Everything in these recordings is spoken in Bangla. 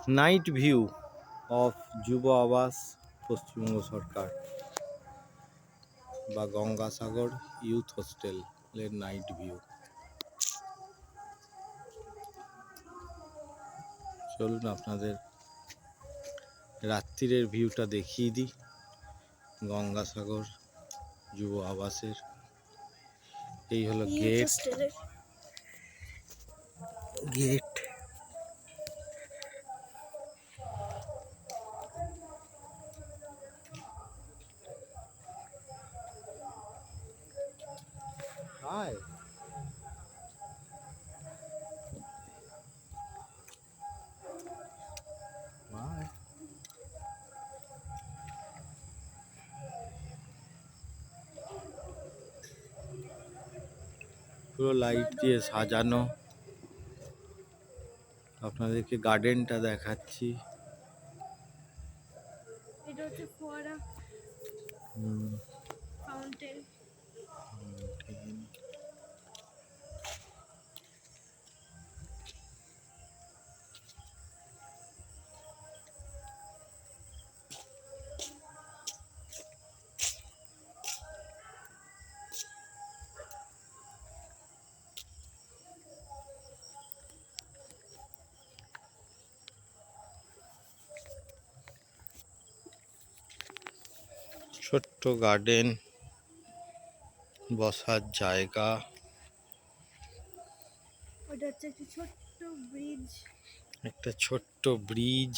নাইট ভিউ অফ যুব আবাস পশ্চিমবঙ্গ সরকার বা গঙ্গাসাগর ইউথ হোস্টেলের নাইট ভিউ। চলুন আপনাদের রাত্রিরের ভিউটা দেখিয়ে দিই গঙ্গাসাগর যুব আবাসের। এই হলো গেট। Hi, hi. পুরো লাইট দিয়ে সাজানো। আপনাদেরকে গার্ডেনটা দেখাচ্ছি। এটা হচ্ছে ফোয়ারা ফাউন্টেন। ছোট্ট গার্ডেন, বসার জায়গা। ওটা হচ্ছে একটা ছোট্ট ব্রিজ। একটা ছোট্ট ব্রিজ।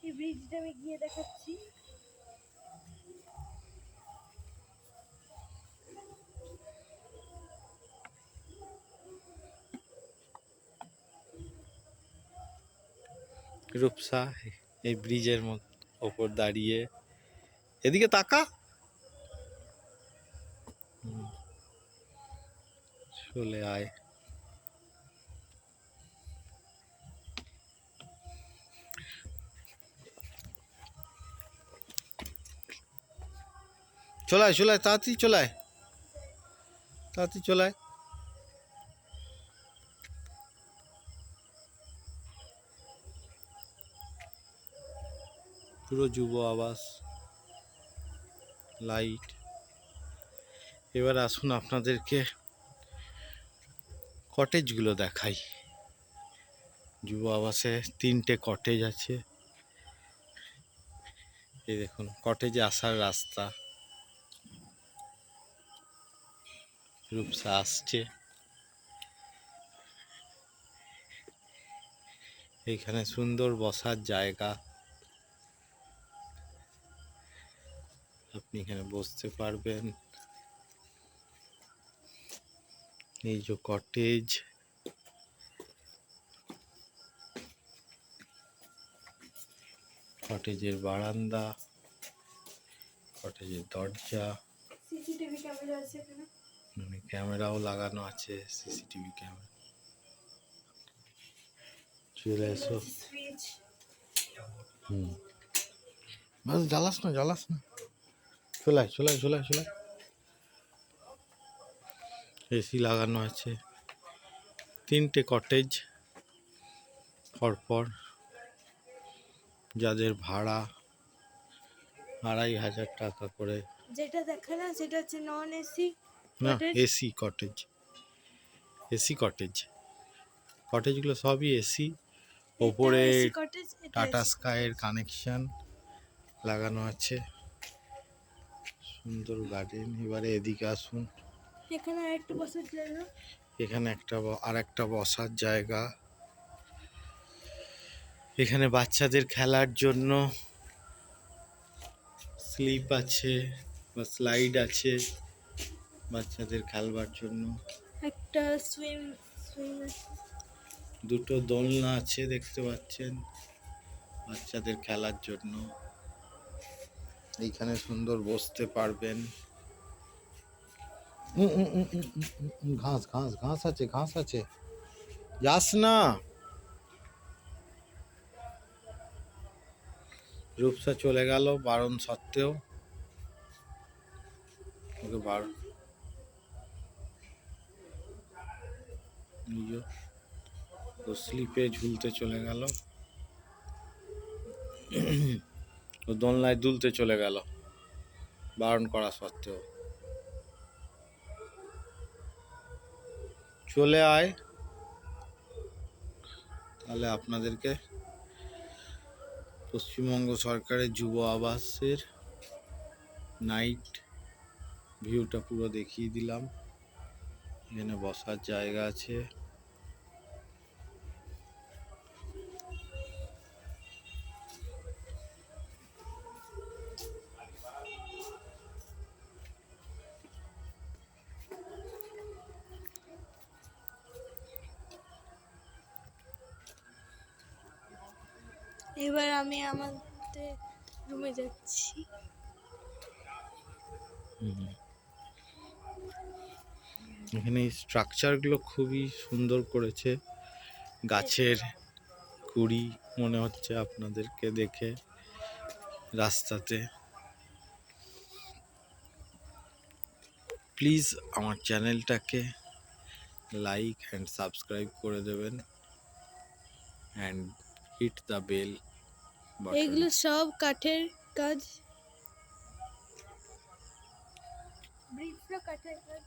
এই ব্রিজটা আমি গিয়ে দেখাচ্ছি। রূপসা এই ব্রিজের ওপর দাঁড়িয়ে, এদিকে তাকা। চলে আয়। চলায় চলায়, তাড়াতাড়ি চলায়, তাড়াতাড়ি চলায়। পুরো যুব আবাস লাইট। এবার আসুন আপনাদেরকে কটেজগুলো দেখাই। যুব আবাসে 3টে কটেজ আছে। এই দেখুন কটেজে আসার রাস্তা। রূপসা আসছে। এইখানে সুন্দর বসার জায়গা, আপনি এখানে বসতে পারবেন। এই যে কটেজ, কটেজের বারান্দা, কটেজের দরজা, সিসিটিভি ক্যামেরা আছে এখানে। ক্যামেরাও লাগানো আছে, সিসিটিভি ক্যামেরা। চলে এসো। সুইচ। বাস জ্বালাস না, জ্বালাস না। চলায় চলায় চলায় চলায়। এসি লাগানো আছে। 3টে কটেজ পরপর, যাদের ভাড়া 2500 টাকা করে। যেটা দেখা না সেটা হচ্ছে নন এসি। না, এসি কটেজ। এসি কটেজ, কটেজগুলো সবই এসি। ওপরে টাটা স্কাইয়ের কানেকশন লাগানো আছে। সুন্দর গার্ডেন। এবারে এদিকে আসুন। এখানে আরেকটু বসার জায়গা। এখানে আরেকটা বসার জায়গা। এখানে বাচ্চাদের খেলার জন্য স্লিপ আছে বা স্লাইড আছে, বাচ্চাদের খেলবার জন্য। একটা সুইম আছে। 2টো দোলনা আছে দেখতে পাচ্ছেন, বাচ্চাদের খেলার জন্য। এইখানে সুন্দর বসতে পারবেন। ঘাস ঘাস ঘাস আছে, ঘাস আছে, যাস না। রূপসা চলে গেল বারণ সত্ত্বেও। ওকে বার তো স্লিপে ঝুলতে চলে গেল, ও দোলনায় দুলতে চলে গেল বারণ করা সত্ত্বেও। চলে আয়, তাহলে আপনাদেরকে পশ্চিমবঙ্গ সরকারের যুব আবাসের নাইট ভিউটা পুরো দেখিয়ে দিলাম। এখানে বসার জায়গা আছে। এবার আমি আমাদের রুমে যাচ্ছি। এখানে স্ট্রাকচারগুলো খুবই সুন্দর করেছে, গাছের কুড়ি মনে হচ্ছে আপনাদেরকে দেখে রাস্তাতে। প্লিজ আমার চ্যানেলটাকে লাইক অ্যান্ড সাবস্ক্রাইব করে দেবেন and hit the bell button. এগুলো সব কাঠের কাজ, ব্রিজটা কাঠের কাজ।